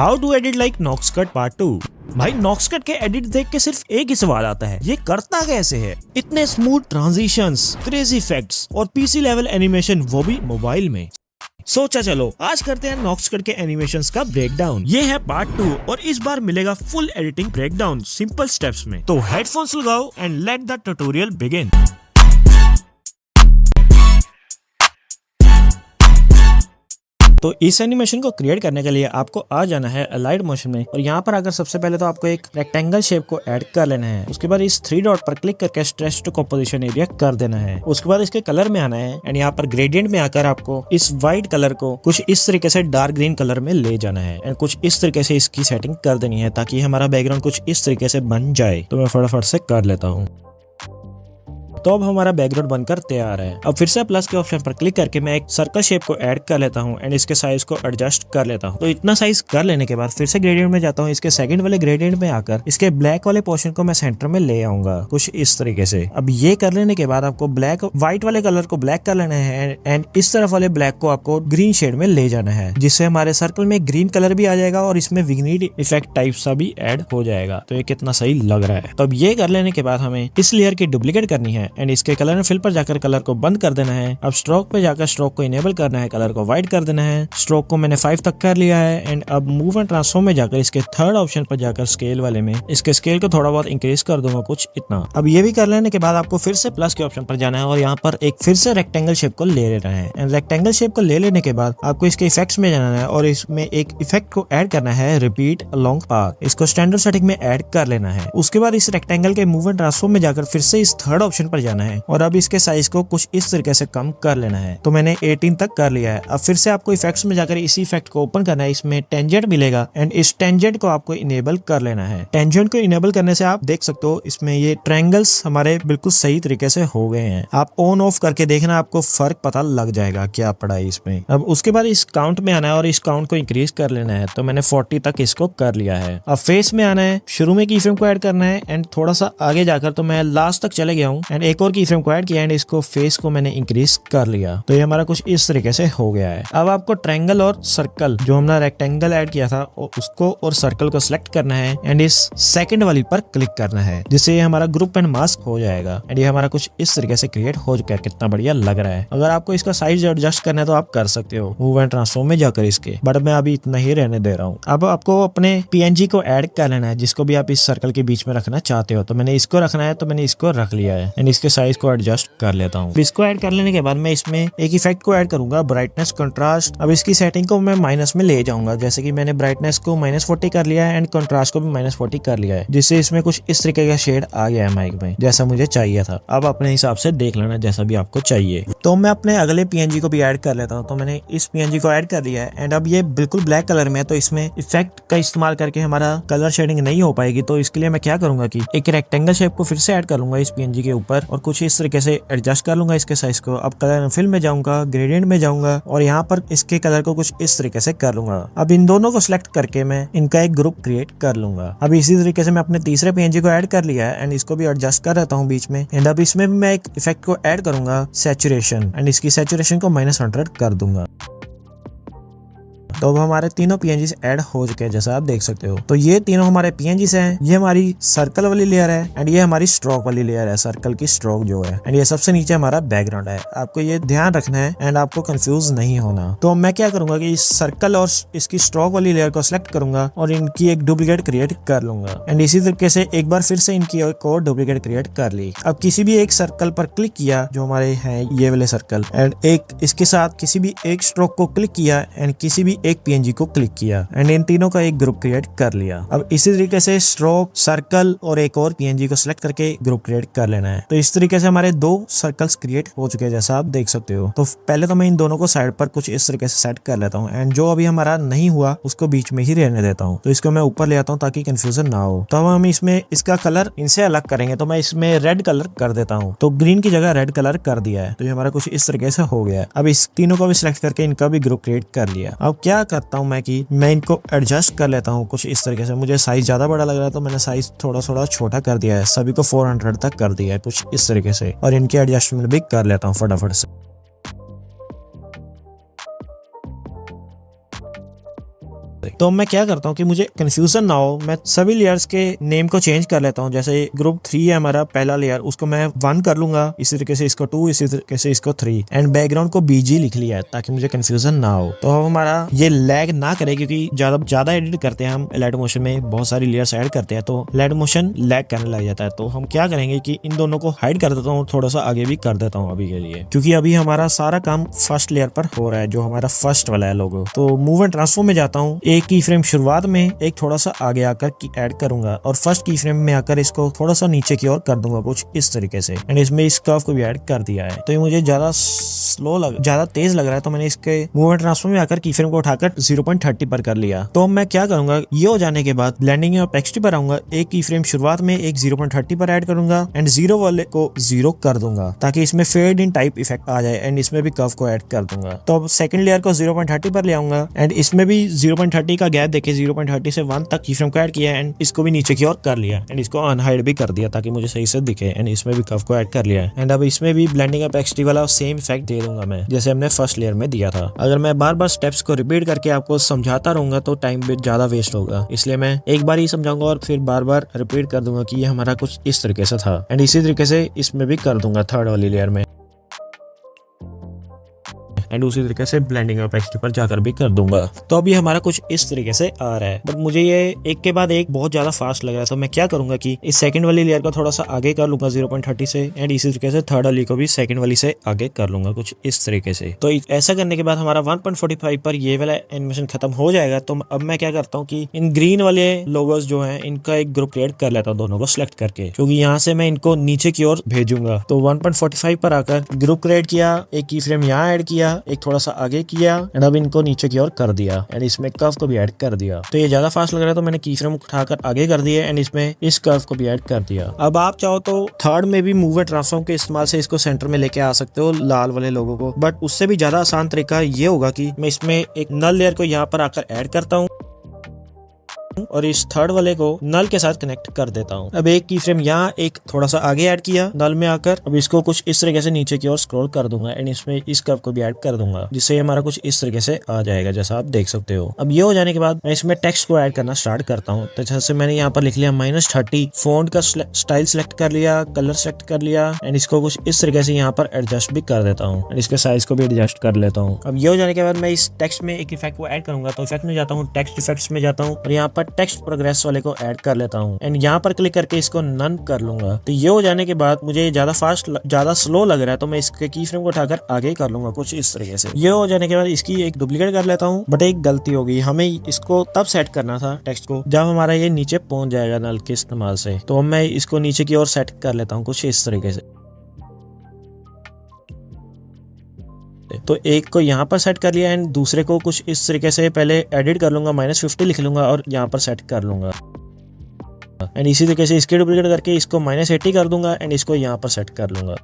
How to edit like Noxcut part 2। भाई नॉक्सकट के edit देख के सिर्फ एक ही सवाल आता है, ये करता कैसे है? इतने स्मूथ ट्रांजिशंस, क्रेजी इफेक्ट्स और पीसी लेवल एनिमेशन, वो भी मोबाइल में। सोचा चलो आज करते हैं नॉक्सकट के एनिमेशंस का ब्रेकडाउन। ये है पार्ट 2 और इस बार मिलेगा full editing breakdown simple steps में। तो हेडफोन्स लगाओ and let the tutorial begin. तो इस एनिमेशन को क्रिएट करने के लिए आपको आ जाना है अलाइड मोशन में और यहाँ पर आकर सबसे पहले तो आपको एक रेक्टेंगल शेप को ऐड कर लेना है। उसके बाद इस 3 डॉट पर क्लिक करके स्ट्रेच टू कंपोजिशन एरिया कर देना है। उसके बाद इसके कलर में आना है एंड यहाँ पर ग्रेडियंट में आकर आपको इस व्हाइट कलर को कुछ इस तरीके से डार्क ग्रीन कलर में ले जाना है एंड कुछ इस तरीके से इसकी सेटिंग कर देनी है ताकि हमारा बैकग्राउंड कुछ इस तरीके से बन जाए। तो मैं फटाफट से कर लेता हूँ। तो अब हमारा बैकग्राउंड बनकर तैयार है। अब फिर से प्लस के ऑप्शन पर क्लिक करके मैं एक सर्कल शेप को ऐड कर लेता हूँ एंड इसके साइज को एडजस्ट कर लेता हूँ। तो इतना साइज कर लेने के बाद फिर से ग्रेडियंट में जाता हूँ। इसके सेकंड वाले ग्रेडियंट में आकर इसके ब्लैक वाले पोर्शन को मैं सेंटर में ले आऊंगा कुछ इस तरीके से। अब ये कर लेने के बाद आपको व्हाइट वाले कलर को ब्लैक कर लेना है एंड इस तरफ वाले ब्लैक को आपको ग्रीन शेड में ले जाना है, जिससे हमारे सर्कल में ग्रीन कलर भी आ जाएगा और इसमें विग्नीड इफेक्ट टाइप सा भी ऐड हो जाएगा। तो ये कितना सही लग रहा है। तो अब ये कर लेने के बाद हमें इस लेयर की डुप्लीकेट करनी है एंड इसके कलर फिल पर जाकर कलर को बंद कर देना है। अब स्ट्रोक पे जाकर स्ट्रोक को इनेबल करना है, कलर को व्हाइट कर देना है। स्ट्रोक को मैंने 5 तक कर लिया है एंड अब मूव एंड ट्रांसफॉर्म में जाकर इसके थर्ड ऑप्शन पर जाकर स्केल वाले में इसके स्केल को थोड़ा बहुत इंक्रीज कर दूंगा कुछ इतना। अब ये भी कर लेने के बाद आपको फिर से प्लस के ऑप्शन पर जाना है और यहाँ पर एक फिर से रेक्टेंगल शेप को ले लेना है एंड रेक्टेंगल शेप को ले लेने के बाद आपको इसके इफेक्ट्स में जाना है और इसमें एक इफेक्ट को ऐड करना है, रिपीट अलोंग पाथ। इसको स्टैंडर्ड सेटिंग में ऐड कर लेना है। उसके बाद इस रेक्टेंगल के मूव एंड ट्रांसफॉर्म में जाकर फिर से इस थर्ड ऑप्शन पर जाना है और अब इसके साइज को कुछ इस तरीके से कम कर लेना है। तो मैंने 18 तक कर लिया है। अब फिर से आपको इफेक्ट्स में जाकर इसी इफेक्ट को ओपन करना है। इसमें टेंजेंट मिलेगा एंड इस टेंजेंट को आपको इनेबल कर लेना है। टेंजेंट को इनेबल करने से आप देख सकते हो इसमें ये ट्रायंगल्स हमारे बिल्कुल सही तरीके से हो गए हैं। आप ऑन ऑफ करके देखना, आपको फर्क पता लग जाएगा क्या पड़ा है इसमें। अब उसके बाद इस काउंट में आना है और इस काउंट को इंक्रीज कर लेना है। तो मैंने 40 तक इसको कर लिया है। अब फेस में आना है, शुरू में की फ्रेम को ऐड करना है एंड थोड़ा सा आगे जाकर तो मैं लास्ट तक चले गया हूँ एंड एक और की फ्रेम को ऐड किया एंड इसको फेस को मैंने इंक्रीज कर लिया। तो ये हमारा कुछ इस तरीके से हो गया है। अब आपको ट्रायंगल और सर्कल जो हमने रेक्टेंगल ऐड किया था उसको और सर्कल को सिलेक्ट करना है एंड इस सेकंड वाली पर क्लिक करना है, जिससे ये हमारा ग्रुप एंड मास्क हो जाएगा एंड ये हमारा कुछ इस तरीके से क्रिएट हो चुका है। कितना बढ़िया लग रहा है। अगर आपको इसका साइज एडजस्ट करना है तो आप कर सकते हो मूव एंड ट्रांसफॉर्म में जाकर इसके, बट मैं अभी इतना ही रहने दे रहा हूँ। अब आपको अपने PNG को ऐड कर लेना है, जिसको भी आप इस सर्कल के बीच में रखना चाहते हो। तो मैंने इसको रखना है तो मैंने इसको रख लिया है एंड इसके साइज को एडजस्ट कर लेता हूँ। इसको ऐड कर लेने के बाद मैं इसमें एक इफेक्ट को ऐड करूंगा, ब्राइटनेस कंट्रास्ट। अब इसकी सेटिंग को मैं माइनस में ले जाऊंगा, जैसे कि मैंने ब्राइटनेस को -40 कर लिया है एंड कंट्रास्ट को भी -40 कर लिया है, जिससे इसमें कुछ इस तरीके का शेड आ गया है माइक में, जैसा मुझे चाहिए था। अब अपने हिसाब से देख लेना जैसा भी आपको चाहिए। तो मैं अपने अगले PNG को भी ऐड कर लेता हूँ। तो मैंने इस PNG को ऐड कर दिया है एंड अब ये बिल्कुल ब्लैक कलर में है, तो इसमें इफेक्ट का इस्तेमाल करके हमारा कलर शेडिंग नहीं हो पाएगी। तो इसके लिए मैं क्या करूंगा कि एक रेक्टेंगल शेप को फिर से ऐड कर लूंगा इस PNG के ऊपर और कुछ इस तरीके से एडजस्ट कर लूंगा इसके साइज को। अब कलर फिल में जाऊंगा, ग्रेडियंट में जाऊंगा और यहाँ पर इसके कलर को कुछ इस तरीके से कर लूंगा। अब इन दोनों को सिलेक्ट करके मैं इनका एक ग्रुप क्रिएट कर लूंगा। अब इसी तरीके से मैं अपने तीसरे PNG को ऐड कर लिया है एंड इसको भी एडजस्ट कर रहता हूँ बीच में एंड अब इसमें भी मैं एक इफेक्ट को ऐड करूंगा, सैचुरेशन, एंड इसकी सैचुरेशन को -100 कर दूंगा। तो अब हमारे तीनों PNGs ऐड हो चुके हैं, जैसा आप देख सकते हो। तो ये तीनों हमारे PNGs हैं। ये हमारी सर्कल वाली लेयर है एंड ये हमारी स्ट्रोक वाली लेयर है, सर्कल की स्ट्रोक जो है, एंड ये सबसे नीचे हमारा बैकग्राउंड है। आपको ये ध्यान रखना है एंड आपको कंफ्यूज नहीं होना। तो मैं क्या करूंगा कि इस सर्कल और इसकी स्ट्रोक वाली लेयर को सिलेक्ट करूंगा और इनकी एक डुप्लीकेट क्रिएट कर लूंगा एंड इसी तरीके से एक बार फिर से इनकी एक और डुप्लीकेट क्रिएट कर ली। अब किसी भी एक सर्कल पर क्लिक किया जो हमारे हैं ये वाले सर्कल, एंड एक इसके साथ किसी भी एक स्ट्रोक को क्लिक किया एंड किसी भी एक PNG को क्लिक किया एंड इन तीनों का एक ग्रुप क्रिएट कर लिया। अब इसी तरीके से स्ट्रोक, सर्कल और एक और PNG को सिलेक्ट करके ग्रुप क्रिएट कर लेना है। तो इस तरीके से हमारे 2 सर्कल्स क्रिएट हो चुके हैं, जैसा आप देख सकते हो। तो पहले तो मैं इन दोनों को साइड पर कुछ इस तरीके से सेट कर लेता हूँ एंड जो अभी हमारा नहीं हुआ उसको बीच में ही रहने देता हूँ। तो इसको मैं ऊपर ले आता हूँ ताकि कंफ्यूजन ना हो। तो हम इसमें इसका कलर इनसे अलग करेंगे। तो मैं इसमें रेड कलर कर देता हूँ। तो ग्रीन की जगह रेड कलर कर दिया है। तो ये हमारा कुछ इस तरीके से हो गया है। अब इस तीनों को भी सिलेक्ट करके इनका भी ग्रुप क्रिएट कर लिया। अब क्या करता हूँ मैं कि मैं इनको एडजस्ट कर लेता हूँ कुछ इस तरीके से। मुझे साइज ज्यादा बड़ा लग रहा है तो मैंने साइज थोड़ा छोटा कर दिया है। सभी को 400 तक कर दिया है कुछ इस तरीके से और इनकी एडजस्टमेंट भी कर लेता हूँ फटाफट से। तो मैं क्या करता हूँ कि मुझे कंफ्यूजन ना हो, मैं सभी लेयर्स के नेम को चेंज कर लेता हूँ। जैसे ग्रुप 3 है हमारा पहला लेयर, उसको मैं 1 कर लूंगा, इसी तरीके से इसको 2, इसी तरीके से इसको 3 एंड बैकग्राउंड को BG लिख लिया है ताकि मुझे कंफ्यूजन ना हो। तो अब हमारा ये लैग ना करे, क्योंकि ज्यादा एडिट करते हैं हम लाइट मोशन में, बहुत सारी लेयर्स ऐड करते हैं तो लाइट मोशन लैग करने लग जाता है। तो हम क्या करेंगे कि इन दोनों को हाइड कर देता हूँ, थोड़ा सा आगे भी कर देता हूँ अभी के लिए, क्योंकि अभी हमारा सारा काम फर्स्ट लेयर पर हो रहा है जो हमारा फर्स्ट वाला है लोगो। तो मूव एंड ट्रांसफॉर्म में जाता हूँ, एक की फ्रेम शुरुआत में एक थोड़ा सा आगे आकर ऐड करूंगा और फर्स्ट की फ्रेम में आकर इसको थोड़ा सा नीचे की ओर कर दूंगा कुछ इस तरीके से एंड इसमें इस कर्व को भी ऐड कर दिया है। तो ये मुझे ज्यादा तेज लग रहा है, तो मैंने इसके मूव एंड ट्रांसफॉर्म में आकर की फ्रेम को उठाकर 0.30 पर कर लिया। तो मैं क्या करूंगा, ये हो जाने के बाद ब्लेंडिंग और टेक्सचर पर आऊंगा, एक की फ्रेम शुरुआत में एक 0.30 पर ऐड करूंगा एंड 0 वाले को 0 कर दूंगा ताकि इसमें फेड इन टाइप इफेक्ट आ जाए एंड इसमें भी कर्व को ऐड कर दूंगा। तो अब सेकंड लेयर को 0.30 पर ले आऊंगा एंड इसमें भी 0.30 का गैप देके 0.30 से 1 तक की फ्रेम को ऐड किया एंड इसको भी नीचे की ओर कर लिया एंड इसको अनहाइड भी कर दिया ताकि मुझे सही से दिखे एंड इसमें भी कर्व को ऐड कर लिया एंड अब इसमें भी ब्लेंडिंग और टेक्सचर वाला सेम इफेक्ट दे दूंगा मैं, जैसे हमने फर्स्ट लेयर में दिया था। अगर मैं बार बार स्टेप्स को रिपीट करके आपको समझाता रहूंगा तो टाइम भी ज्यादा वेस्ट होगा, इसलिए मैं एक बार ही समझाऊंगा और फिर बार बार रिपीट कर दूंगा कि ये हमारा कुछ इस तरीके से था एंड इसी तरीके से इसमें भी कर दूंगा थर्ड वाली लेयर में एंड उसी तरीके से ब्लेंडिंग और टेक्सचर पर जाकर भी कर दूंगा। तो अभी हमारा कुछ इस तरीके से आ रहा है, बट मुझे ये एक के बाद एक बहुत ज्यादा फास्ट लग रहा है। तो मैं क्या करूंगा कि इस सेकंड वाली लेयर को थोड़ा सा आगे कर लूंगा 0.30 से एंड इसी तरीके से थर्ड वाली को भी सेकंड वाली से आगे कर लूंगा कुछ इस तरीके से। तो ऐसा करने के बाद हमारा 1.45 पर ये वाला एनिमेशन खत्म हो जाएगा। तो अब मैं क्या करता हूँ कि इन ग्रीन वाले लोगोस जो है इनका एक ग्रुप क्रिएट कर लेता हूँ, दोनों को सिलेक्ट करके, क्योंकि यहाँ से मैं इनको नीचे की ओर भेजूंगा। तो 1.45 पर आकर ग्रुप क्रिएट किया, एक की फ्रेम यहाँ ऐड किया, एक थोड़ा सा आगे किया एंड अब इनको नीचे की ओर कर दिया एंड इसमें कर्व को भी ऐड कर दिया। तो ये ज्यादा फास्ट लग रहा है तो मैंने की फ्रेम उठाकर आगे कर दिया एंड इसमें इस कर्व को भी ऐड कर दिया। अब आप चाहो तो थर्ड में भी मूव एंड ट्रांसफॉर्म के इस्तेमाल से इसको सेंटर में लेके आ सकते हो लाल वाले लोगों को, बट उससे भी ज्यादा आसान तरीका ये होगा कि मैं इसमें एक नल लेयर को यहाँ पर आकर ऐड करता हूँ और इस थर्ड वाले को नल के साथ कनेक्ट कर देता हूँ। अब एक की फ्रेम यहाँ एक थोड़ा सा आगे ऐड किया नल में आकर, अब इसको कुछ इस तरीके से नीचे की ओर स्क्रॉल कर दूंगा एंड इसमें इस कर्व को भी ऐड कर दूंगा, जिससे हमारा कुछ इस तरीके से आ जाएगा जैसा आप देख सकते हो। अब ये हो जाने के बाद मैं इसमें टेक्स्ट को ऐड करना स्टार्ट करता हूँ। तो जैसे मैंने यहाँ पर लिख लिया -30, फोंट का स्टाइल सेलेक्ट कर लिया, कलर सेलेक्ट कर लिया एंड इसको कुछ इस तरीके से यहाँ पर एडजस्ट भी कर देता हूँ एंड इसके साइज को भी एडजस्ट कर लेता हूँ। अब ये हो जाने के बाद मैं इस टेक्स्ट में एक इफेक्ट को ऐड करूंगा। तो इफेक्ट में जाता हूँ, टेक्स्ट इफेक्ट्स में जाता हूँ और यहाँ पर टेक्स्ट प्रोग्रेस वाले को ऐड कर लेता हूँ एंड यहाँ पर क्लिक करके इसको नन कर लूंगा। तो ये हो जाने के बाद मुझे ज्यादा स्लो लग रहा है तो मैं इसके की फ्रेम को उठाकर आगे कर लूंगा कुछ इस तरीके से। ये हो जाने के बाद इसकी एक डुप्लीकेट कर लेता हूँ, बट एक गलती हो गई, हमें इसको तब सेट करना था टेक्स्ट को जब हमारा ये नीचे पहुंच जाएगा नल के इस्तेमाल से। तो मैं इसको नीचे की ओर सेट कर लेता हूँ कुछ इस तरीके से। तो एक को यहाँ पर सेट कर लिया एंड दूसरे को कुछ इस तरीके से पहले एडिट कर लूंगा, -50 लिख लूंगा और यहाँ पर सेट कर लूंगा एंड इसी तरीके से इसके डुप्लीकेट करके इसको -80 कर दूंगा एंड इसको यहाँ पर सेट कर लूंगा।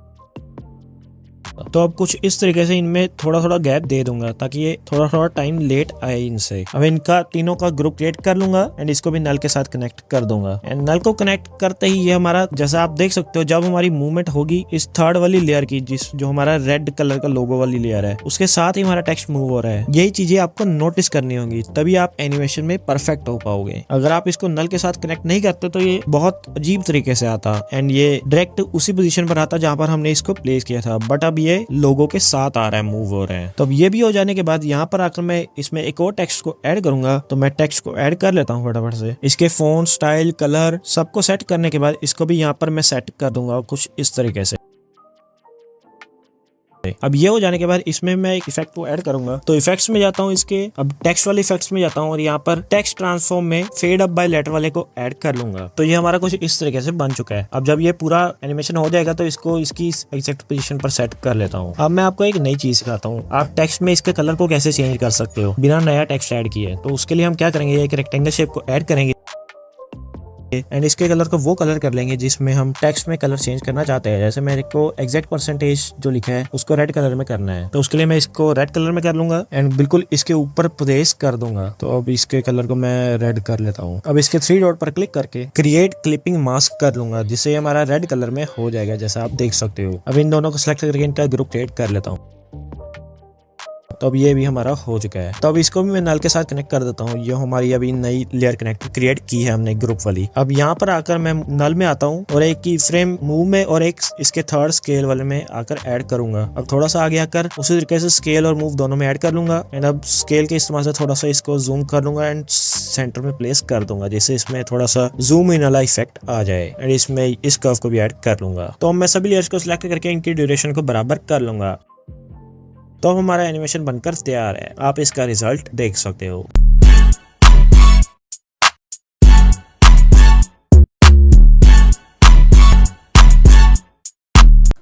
तो अब कुछ इस तरीके से इनमें थोड़ा थोड़ा गैप दे दूंगा ताकि ये थोड़ा थोड़ा टाइम लेट आए इनसे। अब इनका तीनों का ग्रुप क्रिएट कर लूंगा एंड इसको भी नल के साथ कनेक्ट कर दूंगा एंड नल को कनेक्ट करते ही ये हमारा, जैसा आप देख सकते हो, जब हमारी मूवमेंट होगी इस थर्ड वाली लेयर की, जो हमारा रेड कलर का लोगो वाली लेयर है, उसके साथ ही हमारा टेक्स्ट मूव हो रहा है। यही चीजें आपको नोटिस करनी होंगी, तभी आप एनिमेशन में परफेक्ट हो पाओगे। अगर आप इसको नल के साथ कनेक्ट नहीं करते तो ये बहुत अजीब तरीके से आता एंड ये डायरेक्ट उसी पोजीशन पर आता जहां पर हमने इसको प्लेस किया था, बट अब ये लोगो के साथ आ रहा है, मूव हो रहे हैं। तो अब ये भी हो जाने के बाद यहाँ पर आकर मैं इसमें एक और टेक्स्ट को ऐड करूंगा। तो मैं टेक्स्ट को ऐड कर लेता हूँ फटाफट से। इसके फोंट, स्टाइल, कलर सबको सेट करने के बाद इसको भी यहाँ पर मैं सेट कर दूंगा कुछ इस तरीके से। अब ये हो जाने के बाद इसमें मैं एक इफेक्ट को ऐड करूंगा। तो इफेक्ट्स में जाता हूँ, इसके अब टेक्स्ट वाले इफेक्ट्स में जाता हूँ और यहाँ पर टेक्स्ट ट्रांसफॉर्म में फेड अप बाय लेटर वाले को ऐड कर लूंगा। तो ये हमारा कुछ इस तरीके से बन चुका है। अब जब ये पूरा एनिमेशन हो जाएगा तो इसको इसकी एग्जैक्ट पोजीशन पर सेट कर लेता हूँ। अब मैं आपको एक नई चीज सिखाता हूँ, आप टेक्स्ट में इसके कलर को कैसे चेंज कर सकते हो बिना नया टेक्स्ट ऐड किए। तो उसके लिए हम क्या करेंगे, एक रेक्टेंगल शेप को ऐड करेंगे एंड इसके कलर को वो कलर कर लेंगे जिसमें हम टेक्स्ट में कलर चेंज करना चाहते हैं। जैसे मेरे को एग्जैक्ट परसेंटेज जो लिखा है उसको रेड कलर में करना है, तो उसके लिए मैं इसको रेड कलर में कर लूंगा एंड बिल्कुल इसके ऊपर प्लेस कर दूंगा। तो अब इसके कलर को मैं रेड कर लेता हूँ। अब इसके 3 डॉट पर क्लिक करके क्रिएट क्लिपिंग मास्क कर लूंगा, जिससे हमारा रेड कलर में हो जाएगा जैसा आप देख सकते हो। अब इन दोनों को सिलेक्ट करके इनका ग्रुप क्रिएट कर लेता हूँ। तो अब ये भी हमारा हो चुका है। तो अब इसको भी मैं नल के साथ कनेक्ट कर देता हूँ। ये हमारी अभी नई लेयर कनेक्ट क्रिएट की है हमने ग्रुप वाली। अब यहाँ पर आकर मैं नल में आता हूँ और एक की फ्रेम मूव में और एक इसके थर्ड स्केल वाले में आकर ऐड करूंगा। अब थोड़ा सा आगे आकर उसी तरीके से स्केल और मूव दोनों में ऐड कर लूंगा एंड अब स्केल के इस्तेमाल से थोड़ा सा इसको जूम कर लूंगा एंड सेंटर में प्लेस कर दूंगा, जिससे इसमें थोड़ा सा जूम इन वाला इफेक्ट आ जाए एंड इसमें इस कर्व को भी ऐड कर लूंगा। तो मैं सभी लेयर्स को सिलेक्ट करके इनकी ड्यूरेशन को बराबर कर लूंगा। तो अब हमारा एनिमेशन बनकर तैयार है। आप इसका रिजल्ट देख सकते हो।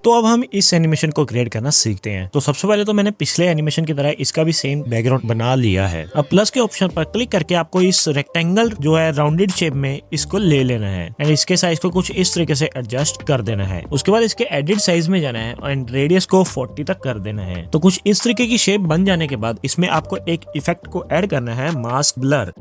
तो अब हम इस एनिमेशन को क्रिएट करना सीखते हैं। तो सबसे पहले तो मैंने पिछले एनिमेशन की तरह इसका भी सेम बैकग्राउंड बना लिया है। अब प्लस के ऑप्शन पर क्लिक करके आपको इस रेक्टेंगल जो है राउंडेड शेप में इसको ले लेना है एंड इसके साइज को कुछ इस तरीके से एडजस्ट कर देना है। उसके बाद इसके एडिट साइज में जाना है एंड रेडियस को 40 तक कर देना है। तो कुछ इस तरीके की शेप बन जाने के बाद इसमें आपको एक इफेक्ट को ऐड करना है, मास्क ब्लर,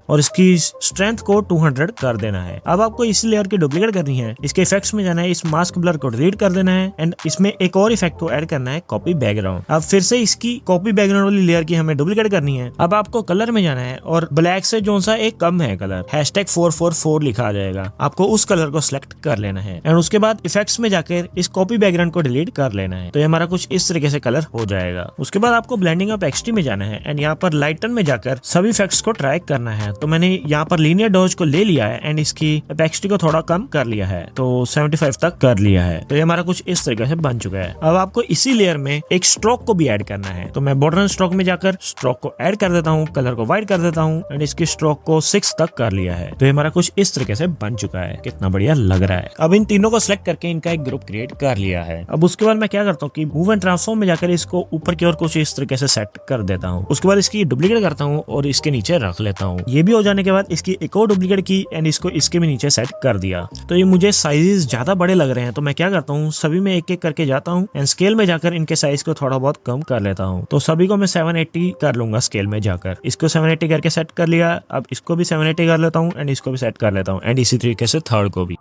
और इसकी स्ट्रेंथ को 200 कर देना है। अब आपको इस लेयर की डुप्लीकेट करनी है। इसके इफेक्ट्स में जाना है, इस मास्क ब्लर को डिलीट कर देना है एंड इसमें एक और इफेक्ट को ऐड करना है, कॉपी बैकग्राउंड। अब फिर से इसकी कॉपी बैकग्राउंड वाली लेयर की हमें डुप्लीकेट करनी है। अब आपको कलर में जाना है और ब्लैक से जो सा एक कम है कलर, #444 लिखा आ जाएगा, आपको उस कलर को सिलेक्ट कर लेना है एंड उसके बाद इफेक्ट्स में जाकर इस कॉपी बैकग्राउंड को डिलीट कर लेना है। तो ये हमारा कुछ इस तरीके से कलर हो जाएगा। उसके बाद आपको ब्लेंडिंग ऑफ एक्सटी में जाना है एंड यहाँ पर लाइटन में जाकर सभी इफेक्ट्स को ट्राई करना है। तो मैंने यहाँ पर लीनियर डॉज को ले लिया है एंड इसकी एपेक्सिटी को थोड़ा कम कर लिया है, तो 75 तक कर लिया है। तो ये हमारा कुछ इस तरीके से बन चुका है। अब आपको इसी लेयर में एक स्ट्रोक को भी ऐड करना है। तो मैं बॉर्डर स्ट्रोक में जाकर स्ट्रोक को ऐड कर देता हूँ, कलर को व्हाइट कर देता हूँ एंड इसकी स्ट्रोक को 6 तक कर लिया है। तो ये हमारा कुछ इस तरीके से बन चुका है। कितना बढ़िया लग रहा है। अब इन तीनों को सिलेक्ट करके इनका एक ग्रुप क्रिएट कर लिया है। अब उसके बाद मैं क्या करता हूँ कि मूव एंड ट्रांसफॉर्म में जाकर इसको ऊपर की ओर कुछ इस तरीके से सेट कर देता हूँ। उसके बाद इसकी डुप्लीकेट करता हूँ और इसके नीचे रख लेता हूँ। ये भी हो जाने के बाद इसकी एक और डुप्लीकेट की एंड इसको इसके भी नीचे सेट कर दिया। तो ये मुझे साइजेस ज्यादा बड़े लग रहे हैं, तो मैं क्या करता हूँ सभी में एक एक करके जाता हूँ एंड स्केल में जाकर इनके साइज को थोड़ा बहुत कम कर लेता हूँ। तो सभी को मैं 780 कर लूंगा स्केल में जाकर। इसको 780 करके सेट कर लिया। अब इसको भी 780 कर लेता हूँ एंड इसको भी सेट कर लेता हूँ एंड इसी तरीके से थर्ड को भी।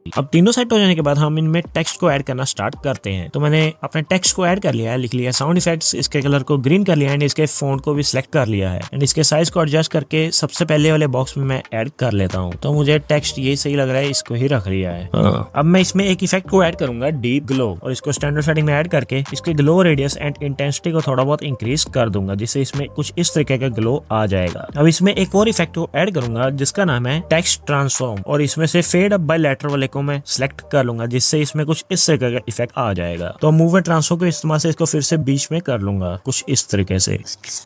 अब तीनों सेट हो जाने के बाद हम इनमें टेक्स्ट को ऐड करना स्टार्ट करते हैं। तो मैंने अपने टेक्स्ट को ऐड कर लिया है, लिख लिया साउंड इफेक्ट्स, इसके कलर को ग्रीन कर लिया एंड इसके फॉन्ट को भी सिलेक्ट कर लिया है एंड इसके साइज को एडजस्ट करके सबसे पहले वाले बॉक्स में मैं ऐड कर लेता हूँ। तो मुझे टेक्स्ट ये सही लग रहा है, इसको ही रख लिया है। अब मैं इसमें एक इफेक्ट को ऐड करूंगा, डीप ग्लो, और इसको स्टैंडर्ड सेटिंग में ऐड करके इसके ग्लो रेडियस एंड इंटेंसिटी को थोड़ा बहुत इंक्रीज कर दूंगा, जिससे इसमें कुछ इस तरीके का ग्लो आ जाएगा। अब इसमें एक और इफेक्ट को ऐड करूंगा जिसका नाम है टेक्स्ट ट्रांसफॉर्म, और इसमें से फेड अप बाय लेटर वाले को मैं सिलेक्ट कर लूंगा, जिससे इसमें कुछ इस तरीके का इफेक्ट आ जाएगा। तो मूव एंड ट्रांसफॉर्म के इस्तेमाल से इसको फिर से बीच में कर लूंगा कुछ इस तरीके से।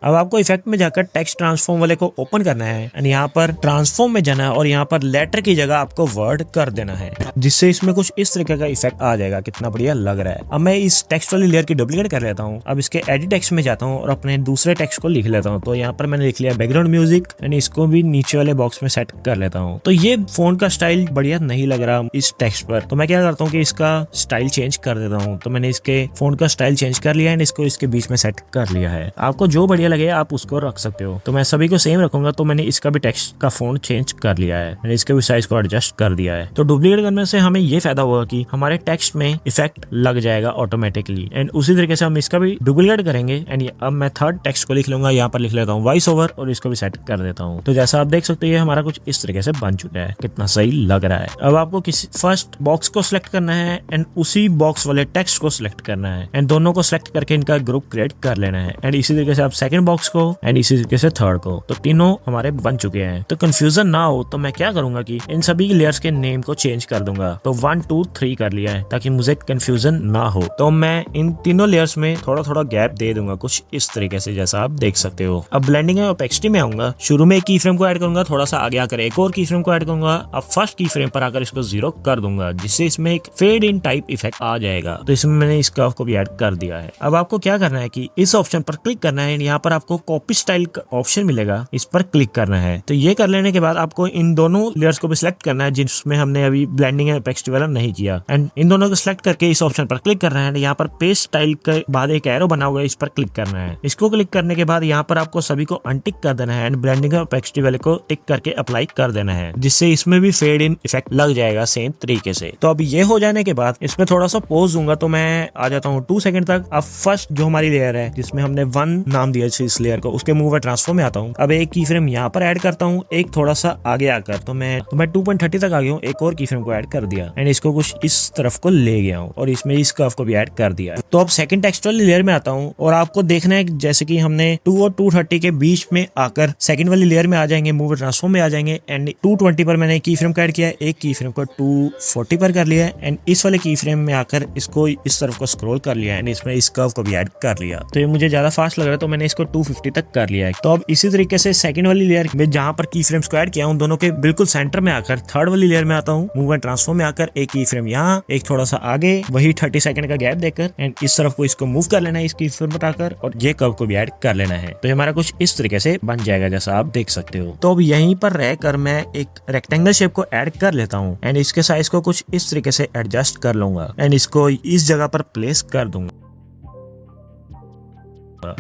अब आपको इफेक्ट में जाकर टेक्स्ट ट्रांसफॉर्म वाले को ओपन करना है एंड यहाँ पर ट्रांसफॉर्म में जाना है और यहाँ पर लेटर की जगह आपको वर्ड कर देना है, जिससे इसमें कुछ इस तरीके का इफेक्ट आ जाएगा। कितना बढ़िया लग रहा है। अब मैं इस टेक्स्ट वाली लेयर की डुप्लीकेट कर लेता हूँ। अब इसके एडिट टेक्स्ट में जाता हूँ और अपने दूसरे टेक्स्ट को लिख लेता हूँ। तो यहाँ पर मैंने लिख लिया बैकग्राउंड म्यूजिक एंड इसको भी नीचे वाले बॉक्स में सेट कर लेता हूँ। तो ये फोन का स्टाइल बढ़िया नहीं लग रहा इस टेक्स्ट पर, तो मैं क्या करता हूँ कि इसका स्टाइल चेंज कर देता हूँ। तो मैंने इसके फोन का स्टाइल चेंज कर लिया है, इसको इसके बीच में सेट कर लिया है। आपको जो बढ़िया लगे आप उसको रख सकते हो। तो मैं सभी को सेम रखूंगा। तो मैंने इसका भी टेक्स्ट का फोन चेंज कर लिया है, मैंने इसके भी साइज को एडजस्ट कर दिया है। तो डुप्लीकेट करने से हमें ये फायदा होगा कि हमारे टेक्स्ट में इफेक्ट लग जाएगा ऑटोमेटिकली एंड उसी तरीके से हम इसका भी डुप्लीकेट करेंगे। एंड अब मैं थर्ड टेक्स्ट को लिख लूंगा, यहाँ पर लिख लेता हूँ वॉइस ओवर और इसको भी सेट कर देता हूँ। तो जैसा आप देख सकते हैं हमारा कुछ इस तरीके से बन चुका है। कितना सही लग रहा है। अब आपको किसी फर्स्ट बॉक्स को सिलेक्ट करना है एंड उसी बॉक्स वाले टेक्स्ट को सिलेक्ट करना है एंड दोनों को सिलेक्ट करके इनका ग्रुप क्रिएट कर लेना है एंड इसी तरीके से आप सेकंड बॉक्स को एंड इसी तरीके से थर्ड को। तो तीनों हमारे बन चुके हैं। तो कंफ्यूजन ना हो तो मैं क्या करूंगा कि इन सभी लेयर्स के नेम को चेंज कर दूंगा। तो 1 2 3 कर लिया है ताकि मुझे कंफ्यूजन ना हो। तो मैं इन तीनों लेयर्स में थोड़ा थोड़ा गैप दे दूंगा कुछ इस तरीके से, जैसा आप देख सकते हो। अब ब्लेंडिंग और ओपेसिटी में आऊंगा। शुरू में एक की फ्रेम को ऐड करूंगा, थोड़ा सा आगे आकर एक और की फ्रेम को ऐड करूंगा। अब फर्स्ट की फ्रेम पर आकर इसको 0 कर दूंगा, जिससे इसमें एक फेड इन टाइप इफेक्ट आ जाएगा। तो इसमें मैंने इस कर्व को भी ऐड कर दिया है। अब आपको क्या करना है कि इस ऑप्शन पर क्लिक करना है। यहाँ पर आपको कॉपी स्टाइल का ऑप्शन मिलेगा, इस पर क्लिक करना है। तो ये कर लेने के बाद आपको इन दोनों लेयर्स को भी सिलेक्ट करना है जिसमें हमने अभी ब्लेंडिंग एंड ओपेसिटी वाला नहीं किया एंड इन दोनों को सिलेक्ट करके इस ऑप्शन पर क्लिक करना है। यहाँ पर पेस्ट स्टाइल के बाद एक एरो बना हुआ है, इस पर क्लिक करना है। इसको क्लिक करने के बाद यहाँ पर आपको सभी को अनटिक कर देना है एंड ब्लेंडिंग एंड ओपेसिटी वाले को टिक करके अप्लाई कर देना है, जिससे इसमें भी फेड इन इफेक्ट लग जाएगा सेम सेम तरीके से। तो अब ये हो जाने के बाद इसमें थोड़ा सा पोज दूंगा तो मैं आ जाता हूँ 2 सेकंड तक। अब फर्स्ट जो हमारी लेयर है जिसमें हमने 1 नाम दिया इस लेयर को, उसके मूव एंड ट्रांसफर में आता हूँ। अब एक की फ्रेम यहाँ पर ऐड करता हूँ, एक थोड़ा सा आगे आकर, तो मैं 2.30 तक आ गया हूँ। एक और की फ्रेम को ऐड कर दिया एंड इसको कुछ इस तरफ को ले गया हूँ और इसमें इस कर्व को भी ऐड कर दिया। तो अब सेकंड टेक्सचुअल लेयर में आता हूँ और आपको देखना है जैसे कि हमने 2 और 230 के बीच में आकर सेकंड वाली लेयर में आ जाएंगे, मूव एंड ट्रांसफॉर्म में आ जाएंगे एंड 220 पर मैंने की फ्रेम को ऐड किया, एक की फ्रेम को 240 पर कर लिया एंड इस वाले की फ्रेम में आकर इसको इस तरफ को स्क्रॉल कर लिया एंड इसमें इस कर्व को भी ऐड कर लिया। तो ये मुझे ज्यादा फास्ट लग रहा है तो मैंने इसको 250 तक कर लिया है। तो अब इसी तरीके से सेकंड वाली लेयर में जहां पर की फ्रेम्स को ऐड किया हूं दोनों के बिल्कुल सेंटर में आकर थर्ड वाली लेयर में आता हूं, मूव एंड ट्रांसफॉर्म में आकर एक की फ्रेम यहाँ, एक थोड़ा सा आगे, वही 30 सेकंड का गैप देकर एंड इस तरफ को इसको मूव कर लेना है, इसकी फ्रेम बताकर, और ये कर्व को भी ऐड कर लेना है। तो हमारा कुछ इस तरीके से बन जाएगा जैसा आप देख सकते हो। तो अब यहीं पर रहकर मैं एक रेक्टेंगल शेप को ऐड कर लेता हूँ एंड इसके साइज को कुछ इस तरीके से एडजस्ट कर लूंगा एंड इसको इस जगह पर प्लेस कर दूंगा।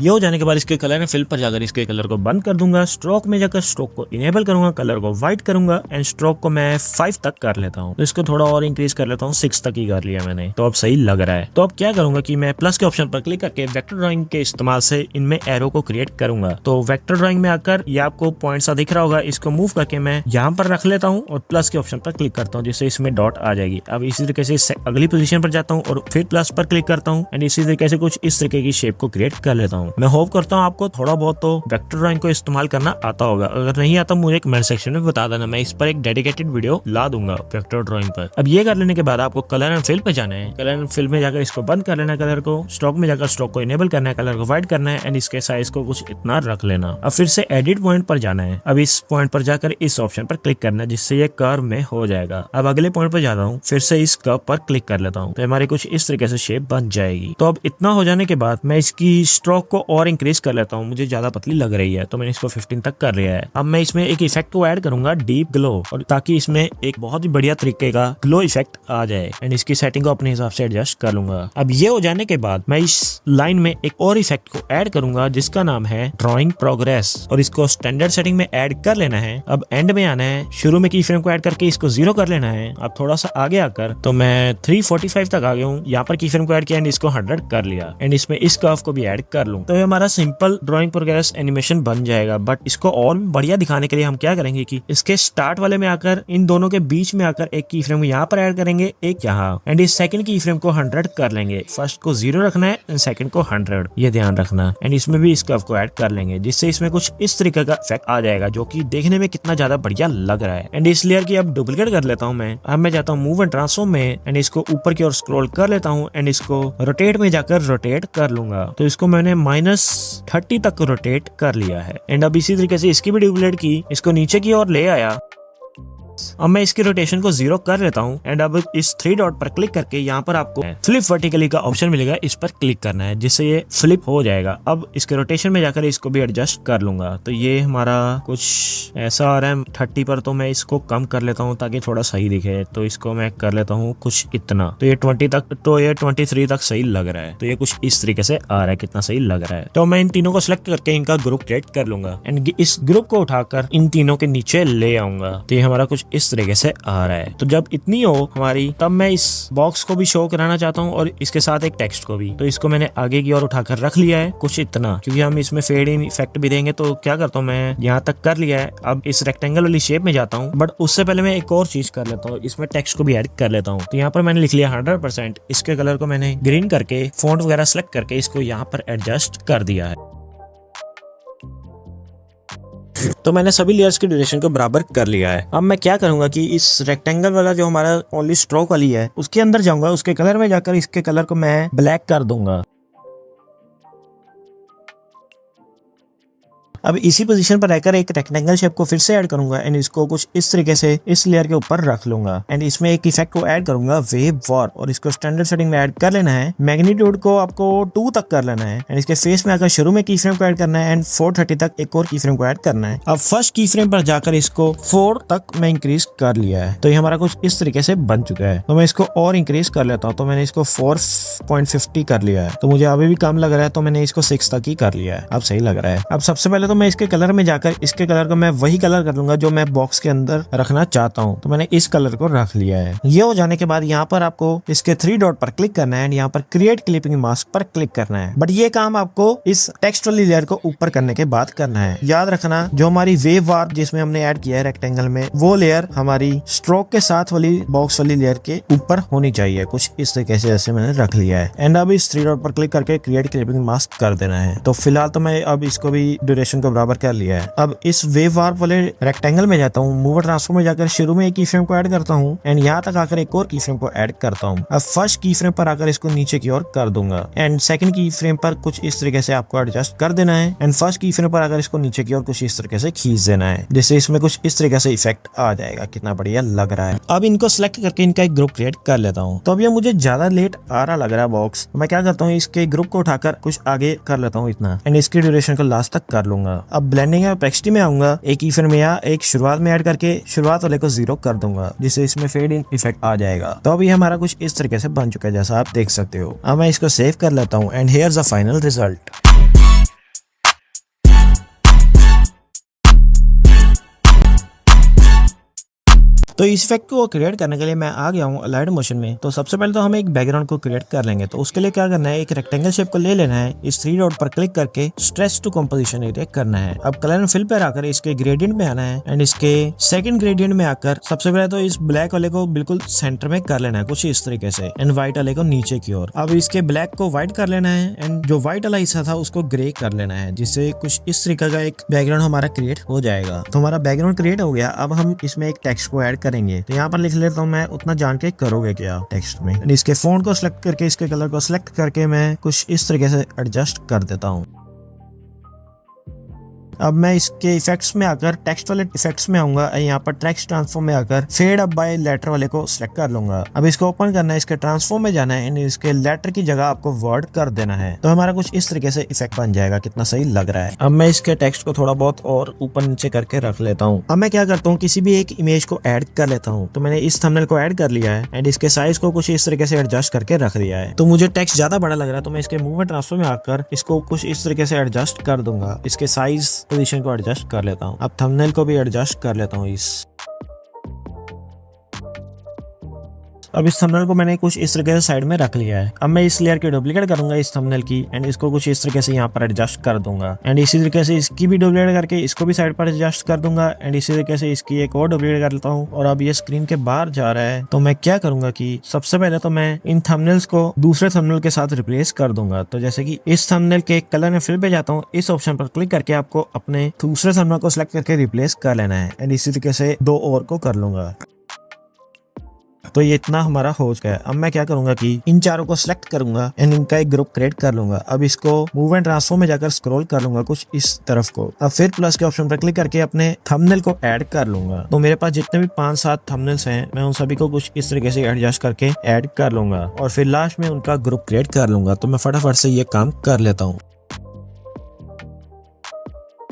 ये हो जाने के बाद इसके कलर एंड फिल पर जाकर इसके कलर को बंद कर दूंगा। स्ट्रोक में जाकर स्ट्रोक को इनेबल करूंगा, कलर को व्हाइट करूंगा एंड स्ट्रोक को मैं 5 तक कर लेता हूँ। तो इसको थोड़ा और इंक्रीज कर लेता हूँ, 6 तक ही कर लिया मैंने। तो अब सही लग रहा है। तो अब क्या करूंगा कि मैं प्लस के ऑप्शन पर क्लिक करके वेक्टर ड्राइंग के इस्तेमाल से इनमें एरो को क्रिएट करूंगा। तो वेक्टर ड्राइंग में आकर ये आपको पॉइंट सा दिख रहा होगा, इसको मूव करके मैं यहाँ पर रख लेता हूँ और प्लस के ऑप्शन पर क्लिक करता हूँ जिससे इसमें डॉट आ जाएगी। अब इसी तरीके से अगली पोजीशन पर जाता हूँ और फिर प्लस पर क्लिक करता हूँ एंड इसी तरीके से कुछ इस तरीके की शेप को क्रिएट कर लेता हूँ। मैं होप करता हूँ आपको थोड़ा बहुत तो वेक्टर ड्राइंग को इस्तेमाल करना आता होगा। अगर नहीं आता मुझे कमेंट सेक्शन में बता देना, मैं इस पर एक डेडिकेटेड वीडियो ला दूंगा वेक्टर ड्राइंग पर। अब ये कर लेने के बाद आपको कलर एंड फिल पे जाना है। कलर एंड फिल में जाकर इसको बंद कर लेना है, कलर को स्ट्रोक में जाकर स्ट्रोक को इनेबल करना है, कलर को व्हाइट करना है एंड इसके साइज को कुछ इतना रख लेना। अब फिर से एडिट पॉइंट पर जाना है। अब इस पॉइंट पर जाकर इस ऑप्शन पर क्लिक करना है जिससे ये कर्व में हो जाएगा। अब अगले पॉइंट पर जाता हूँ, फिर से इस कर्व पर क्लिक कर लेता हूँ तो हमारी कुछ इस तरीके से शेप बन जाएगी। तो अब इतना हो जाने के बाद मैं इसकी स्ट्रोक को और इंक्रीज कर लेता हूँ, मुझे ज्यादा पतली लग रही है तो मैंने इसको 15 तक कर लिया है। अब मैं इसमें एक इफेक्ट को ऐड करूंगा, डीप ग्लो, और ताकि इसमें एक बहुत ही बढ़िया तरीके का ग्लो इफेक्ट आ जाए एंड इसकी सेटिंग को अपने हिसाब से एडजस्ट कर लूंगा। अब ये हो जाने के बाद मैं इस लाइन में एक और इफेक्ट को ऐड करूंगा जिसका नाम है ड्रॉइंग प्रोग्रेस और इसको स्टैंडर्ड सेटिंग में ऐड कर लेना है। अब एंड में आना है, शुरू में की फ्रेम को ऐड करके इसको 0 कर लेना है। अब थोड़ा सा आगे आकर तो मैं 345 तक आ गया हूँ, यहाँ पर की फ्रेम को ऐड किया एंड इसको 100 कर लिया एंड इसमें इस कर्व को भी ऐड कर लूं। तो ये हमारा सिंपल ड्रॉइंग प्रोग्रेस एनिमेशन बन जाएगा। बट इसको और बढ़िया दिखाने के लिए हम क्या करेंगे कि इसके स्टार्ट वाले में आकर इन दोनों के बीच में आकर एक की फ्रेम को यहाँ पर ऐड करेंगे, एक यहाँ, एंड इस सेकंड की फ्रेम को 100 कर लेंगे। फर्स्ट को 0 रखना है एंड सेकंड को 100, ये ध्यान रखना। एंड इसमें भी इस कर्व को ऐड कर लेंगे जिससे इसमें कुछ इस तरीके का इफेक्ट आ जाएगा जो कि देखने में कितना ज्यादा बढ़िया लग रहा है। एंड इस लेयर की अब डुप्लीकेट कर लेता हूँ मैं। अब मैं जाता हूँ मूव एंड ट्रांसफॉर्म में एंड इसको ऊपर की ओर स्क्रॉल कर लेता हूँ एंड इसको रोटेट में जाकर रोटेट कर लूंगा। तो इसको मैंने -30 तक रोटेट कर लिया है एंड अब इसी तरीके से इसकी भी डुप्लीकेट की, इसको नीचे की ओर ले आया। अब मैं इसकी रोटेशन को 0 कर लेता हूँ एंड अब इस 3 डॉट पर क्लिक करके यहाँ पर आपको फ्लिप वर्टिकली का ऑप्शन मिलेगा, इस पर क्लिक करना है जिससे ये फ्लिप हो जाएगा। अब इसके रोटेशन में जाकर इसको भी एडजस्ट कर लूंगा। तो ये हमारा कुछ ऐसा आ रहा है 30 पर, तो मैं इसको कम कर लेता हूँ ताकि थोड़ा सही दिखे। तो इसको मैं कर लेता हूँ कुछ इतना, तो ये 20 तक, तो ये 23 तक सही लग रहा है। तो ये कुछ इस तरीके से आ रहा है, कितना सही लग रहा है। तो मैं इन तीनों को सिलेक्ट करके इनका ग्रुप क्रिएट कर लूंगा एंड इस ग्रुप को उठाकर इन तीनों के नीचे ले आऊंगा। तो ये हमारा कुछ इस तरीके से आ रहा है। तो जब इतनी हो हमारी, तब मैं इस बॉक्स को भी शो कराना चाहता हूँ और इसके साथ एक टेक्स्ट को भी। तो इसको मैंने आगे की ओर उठाकर रख लिया है कुछ इतना, क्योंकि हम इसमें फेड इन इफेक्ट भी देंगे। तो क्या करता हूँ, मैं यहाँ तक कर लिया है। अब इस रेक्टेंगल वाली शेप में जाता हूँ, बट उससे पहले मैं एक और चीज कर लेता हूँ, इसमें टेक्स्ट को भी ऐड कर लेता हूँ। तो यहाँ पर मैंने लिख लिया 100%। इसके कलर को मैंने ग्रीन करके फॉन्ट वगैरह सेलेक्ट करके इसको यहाँ पर एडजस्ट कर दिया है। तो मैंने सभी लेयर्स की ड्यूरेशन को बराबर कर लिया है। अब मैं क्या करूंगा कि इस रेक्टेंगल वाला जो हमारा ओनली स्ट्रोक वाली है उसके अंदर जाऊंगा, उसके कलर में जाकर इसके कलर को मैं ब्लैक कर दूंगा। अब इसी पोजीशन पर रहकर एक रेक्टेंगल शेप को फिर से ऐड करूंगा एंड इसको कुछ इस तरीके से इस लेयर के ऊपर रख लूंगा एंड इसमें एक इफेक्ट को ऐड करूंगा, वेव वॉर, और इसको स्टैंडर्ड सेटिंग में ऐड कर लेना है। मैग्नीट्यूड को आपको 2 तक कर लेना है एंड इसके फेस में आकर शुरू में की फ्रेम को ऐड करना है एंड 430 तक एक और की फ्रेम को ऐड करना है। अब फर्स्ट की फ्रेम पर जाकर इसको 4 तक मैं इंक्रीज कर लिया है। तो ये हमारा कुछ इस तरीके से बन चुका है। तो मैं इसको और इंक्रीज कर लेता हूँ। तो मैंने इसको 4.50 कर लिया है। तो मुझे अभी भी कम लग रहा है, तो मैंने इसको 6 तक ही कर लिया है। अब सही लग रहा है। अब सबसे पहले पहले तो मैं इसके कलर में जाकर इसके कलर को मैं वही कलर कर लूंगा जो मैं बॉक्स के अंदर रखना चाहता हूँ। तो मैंने इस कलर को रख लिया है। ये हो जाने के बाद यहाँ पर आपको इसके 3 डॉट पर क्लिक करना है एंड यहाँ पर क्रिएट क्लिपिंग मास्क पर क्लिक करना है। बट ये काम आपको इस टेक्स्ट वाली लेयर को ऊपर करने के बाद करना है। याद रखना जो हमारी वेव वार्प जिसमें हमने ऐड किया है रेक्टेंगल में, वो लेयर हमारी स्ट्रोक के साथ वाली बॉक्स वाली लेयर के ऊपर होनी चाहिए। कुछ इस तरीके से जैसे मैंने रख लिया है एंड अब इस 3 डॉट पर क्लिक करके क्रिएट क्लिपिंग मास्क कर देना है। तो फिलहाल तो मैं अब इसको भी ड्यूरेशन को बराबर कर लिया है। अब इस वेव वार्प वाले रेक्टेंगल में जाता हूँ, मूव ट्रांसफॉर्म में जाकर शुरू में एक की फ्रेम को ऐड करता हूँ एंड यहाँ तक आकर एक और की फ्रेम को ऐड करता हूँ। अब फर्स्ट की फ्रेम पर आकर इसको नीचे की ओर कर दूंगा एंड सेकंड की फ्रेम पर कुछ इस तरीके से आपको एडजस्ट कर देना है एंड फर्स्ट की फ्रेम पर आकर इसको नीचे की ओर कुछ इस तरीके से खींच देना है, जिससे इसमें कुछ इस तरीके से इफेक्ट आ जाएगा। कितना बढ़िया लग रहा है। अब इनको सिलेक्ट करके इनका एक ग्रुप क्रिएट कर लेता हूँ। तो अब ये मुझे ज्यादा लेट आ रहा लग रहा है बॉक्स, तो मैं क्या करता हूँ इसके ग्रुप को उठाकर कुछ आगे कर लेता हूँ इतना एंड इसकी ड्यूरेशन को लास्ट तक कर लूंगा। अब ब्लेंडिंग या ओपेसिटी में आऊंगा, एक की फ्रेम या एक शुरुआत में ऐड करके शुरुआत वाले को 0 कर दूंगा, जिससे इसमें फेड इन इफेक्ट आ जाएगा। तो अभी हमारा कुछ इस तरीके से बन चुका है जैसा आप देख सकते हो। अब मैं इसको सेव कर लेता हूँ and here's the final result. तो इस इफेक्ट को क्रिएट करने के लिए मैं आ गया हूँ अलाइड मोशन में। तो सबसे पहले तो हम एक बैकग्राउंड को क्रिएट कर लेंगे। तो उसके लिए क्या करना है, एक रेक्टेंगल शेप को ले लेना है, इस 3 डॉट पर क्लिक करके स्ट्रेच टू कंपोजिशन एरिया करना है। अब कलर एंड फिल पर आकर इसके ग्रेडियंट में आना है एंड इसके सेकंड ग्रेडियंट में आकर सबसे पहले तो इस ब्लैक वाले को बिल्कुल सेंटर में कर लेना है कुछ इस तरीके से एंड व्हाइट वाले को नीचे की ओर। अब इसके ब्लैक को व्हाइट कर लेना है एंड जो व्हाइट वाला हिस्सा था उसको ग्रे कर लेना है, जिससे कुछ इस तरीके का एक बैकग्राउंड हमारा क्रिएट हो जाएगा। तो हमारा बैकग्राउंड क्रिएट हो गया। अब हम इसमें एक टेक्स्ट को ऐड करेंगे। तो यहाँ पर लिख लेता हूँ मैं, उतना जान के करोगे क्या टेक्स्ट में। इसके फॉन्ट को सिलेक्ट करके इसके कलर को सिलेक्ट करके मैं कुछ इस तरीके से एडजस्ट कर देता हूँ। अब मैं इसके इफेक्ट्स में आकर टेक्स्ट वाले इफेक्ट्स में आऊंगा, यहाँ पर टेक्स्ट ट्रांसफॉर्म में आकर फेड अप बाय लेटर वाले को सिलेक्ट कर लूंगा। अब इसको ओपन करना है, इसके ट्रांसफॉर्म में जाना है, इसके लेटर की जगह आपको वर्ड कर देना है। तो हमारा कुछ इस तरीके से इफेक्ट बन जाएगा। कितना सही लग रहा है। अब मैं इसके टेक्स्ट को थोड़ा बहुत और ऊपर नीचे करके रख लेता हूँ। अब मैं क्या करता हूँ, किसी भी एक इमेज को ऐड कर लेता हूँ। तो मैंने इस थंबनेल को ऐड कर लिया है एंड इसके साइज को कुछ इस तरीके से एडजस्ट करके रख दिया है। तो मुझे टेक्स्ट ज्यादा बड़ा लग रहा है, तो मैं इसके मूवमेंट ट्रांसफर में आकर इसको कुछ इस तरीके से एडजस्ट कर दूंगा। इसके साइज पोजीशन को एडजस्ट कर लेता हूं। अब थंबनेल को भी एडजस्ट कर लेता हूं अब इस थंबनेल को मैंने कुछ इस तरीके से साइड में रख लिया है। अब मैं इस लेयर की डुप्लीकेट करूंगा इस थंबनेल की एंड इसको कुछ इस तरीके से यहाँ पर एडजस्ट कर दूंगा एंड इसी तरीके से इसकी भी डुप्लीकेट करके इसको भी साइड पर एडजस्ट कर दूंगा एंड इसी तरीके से इसकी एक और डुप्लीकेट कर लेता हूँ। और अब ये स्क्रीन के बाहर जा रहा है, तो मैं क्या करूंगा कि सबसे पहले तो मैं इन थंबनेल्स को दूसरे थंबनेल के साथ रिप्लेस कर दूंगा। तो जैसे कि इस थंबनेल के कलर में फिल पे जाता हूँ, इस ऑप्शन पर क्लिक करके आपको अपने दूसरे थंबनेल को सिलेक्ट करके रिप्लेस कर लेना है एंड इसी तरीके से 2 और को कर लूंगा। तो ये इतना हमारा हो गया है। अब मैं क्या करूंगा कि इन चारों को सिलेक्ट करूंगा एंड इनका एक ग्रुप क्रिएट कर लूंगा। अब इसको मूव एंड ट्रांसफॉर्म में जाकर स्क्रॉल कर लूंगा कुछ इस तरफ को। अब फिर प्लस के ऑप्शन पर क्लिक करके अपने थंबनेल को ऐड कर लूंगा। तो मेरे पास जितने भी 5-7 थंबनेल्स हैं, मैं उन सभी को कुछ इस तरीके से एडजस्ट करके ऐड कर लूंगा और फिर लास्ट में उनका ग्रुप क्रिएट कर लूंगा। तो मैं फटाफट से ये काम कर लेता हूँ।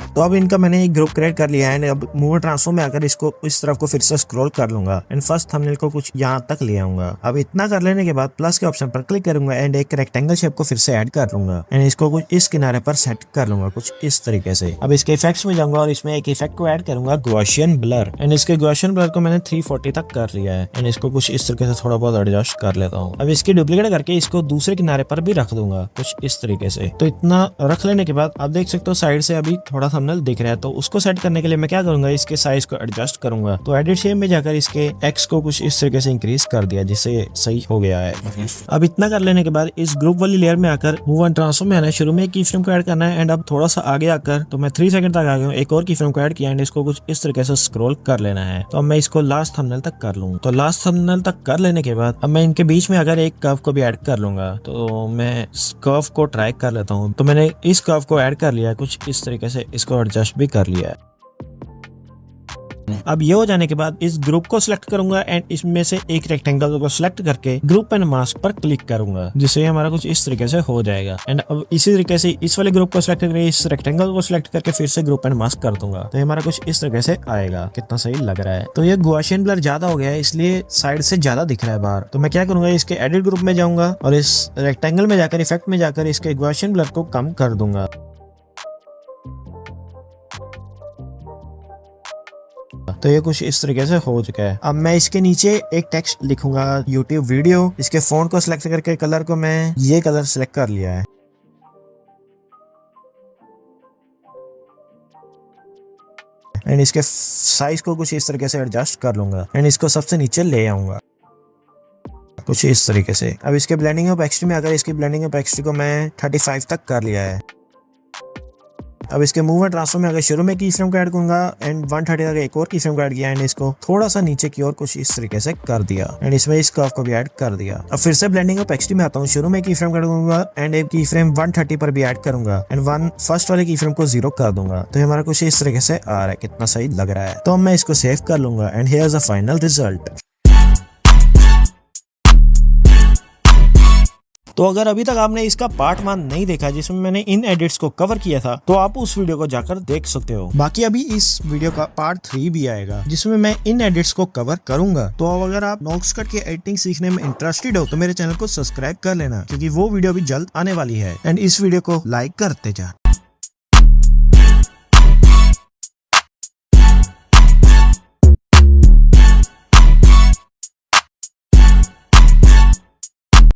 तो अब इनका मैंने एक ग्रुप क्रिएट कर लिया है। अब मूव ट्रांसफॉर्म में आकर इसको इस तरफ को फिर से स्क्रॉल कर लूंगा एंड फर्स्ट थंबनेल को कुछ यहाँ तक ले आऊंगा। अब इतना कर लेने के बाद प्लस के ऑप्शन पर क्लिक करूंगा एंड एक रेक्टेंगल शेप को फिर से ऐड कर लूंगा एंड इसको कुछ इस किनारे पर सेट कर लूंगा कुछ इस तरीके से। अब इसके इफेक्ट्स में जाऊंगा और इसमें एक इफेक्ट को ऐड करूंगा, गॉसियन ब्लर एंड इसके गॉसियन ब्लर को मैंने 340 तक कर लिया है एंड इसको कुछ इस तरीके से थोड़ा बहुत एडजस्ट कर लेता हूँ। अब इसकी डुप्लीकेट करके इसको दूसरे किनारे पर भी रख दूंगा कुछ इस तरीके से। तो इतना रख लेने के बाद आप देख सकते हो साइड से अभी थोड़ा थंबनेल दिख रहा है। तो उसको सेट करने के लिए मैं क्या करूंगा, इसके साइज को एडजस्ट करूंगा। तो एडिट शेप में जाकर इसके एक्स को कुछ इस तरीके से इंक्रीज कर दिया, जिससे सही हो गया है। अब इतना कर लेने के बाद इस ग्रुप वाली लेयर में आकर मूव एंड ट्रांसफॉर्म में आना है, शुरू में की फ्रेम को ऐड करना है एंड अब थोड़ा सा आगे आकर तो मैं 3 सेकंड तक आ गया हूँ, एक और की फ्रेम को ऐड किया एंड इसको कुछ इस तरीके से स्क्रॉल कर लेना है। तो अब मैं इसको लास्ट थंबनेल तक कर लूँ। तो लास्ट थंबनेल तक कर लेने के बाद अब मैं इनके बीच में अगर एक कर्व को भी ऐड कर लूंगा। तो मैं कर्व को ट्राई कर लेता हूँ। तो मैंने इस कर्व को ऐड कर लिया है कुछ इस तरीके से, इसको एडजस्ट भी कर लिया है। अब ये हो जाने के बाद इस ग्रुप को सिलेक्ट करूंगा एंड इसमें से एक रेक्टेंगल को सिलेक्ट करके ग्रुप एंड मास्क पर क्लिक करूंगा, जिससे हमारा कुछ इस तरीके से हो जाएगा। एंड अब इसी तरीके से इस वाले ग्रुप को सिलेक्ट करके इस रेक्टेंगल को सिलेक्ट करके फिर से ग्रुप एंड मास्क कर दूंगा। तो हमारा कुछ इस तरीके से आएगा। कितना सही लग रहा है। तो ये गॉसियन ब्लर ज्यादा हो गया है, इसलिए साइड से ज्यादा दिख रहा है बाहर। तो मैं क्या करूंगा, इसके एडिट ग्रुप में जाऊंगा और इस रेक्टेंगल में जाकर इफेक्ट में जाकर इसके गॉसियन ब्लर को कम कर दूंगा। तो ये कुछ इस तरीके से हो चुका है। अब मैं इसके नीचे एक टेक्स्ट लिखूंगा YouTube वीडियो। इसके फॉन्ट को सिलेक्ट करके कलर को मैं ये कलर सिलेक्ट कर लिया है। एंड इसके साइज को कुछ इस तरीके से एडजस्ट कर लूंगा एंड इसको सबसे नीचे ले आऊंगा कुछ इस तरीके से। अब इसके ब्लेंडिंग ऑफ एक्सट्री में अगर इसकी ब्लेंडिंग ऑफ एक्सट्री को मैं 35 तक कर लिया है। अब इसके मूव एंड ट्रांसफर में अगर शुरू में की फ्रेम को ऐड करूंगा एंड 130 तक एक और की फ्रेम को ऐड किया एंड इसको थोड़ा सा नीचे की ओर कुछ इस तरीके से कर दिया एंड इसमें इस कर्व को भी ऐड कर दिया। अब फिर से ब्लेंडिंग ऑफ एक्सट्री में आता हूँ। शुरू में की फ्रेम को ऐड करूंगा एंड एक की फ्रेम 130 पर भी ऐड करूंगा एंड फर्स्ट वाले की फ्रेम को 0 कर दूंगा। तो हमारा कुछ इस तरीके से आ रहा है, कितना सही लग रहा है। तो मैं इसको सेव कर लूंगा and here is the final result. तो अगर अभी तक आपने इसका पार्ट 1 नहीं देखा जिसमें मैंने इन एडिट्स को कवर किया था तो आप उस वीडियो को जाकर देख सकते हो। बाकी अभी इस वीडियो का पार्ट 3 भी आएगा जिसमें मैं इन एडिट्स को कवर करूंगा। तो अगर आप नोक्सकट की एडिटिंग सीखने में इंटरेस्टेड हो तो मेरे चैनल को सब्सक्राइब कर लेना क्योंकि वो वीडियो भी जल्द आने वाली है एंड इस वीडियो को लाइक करते जा।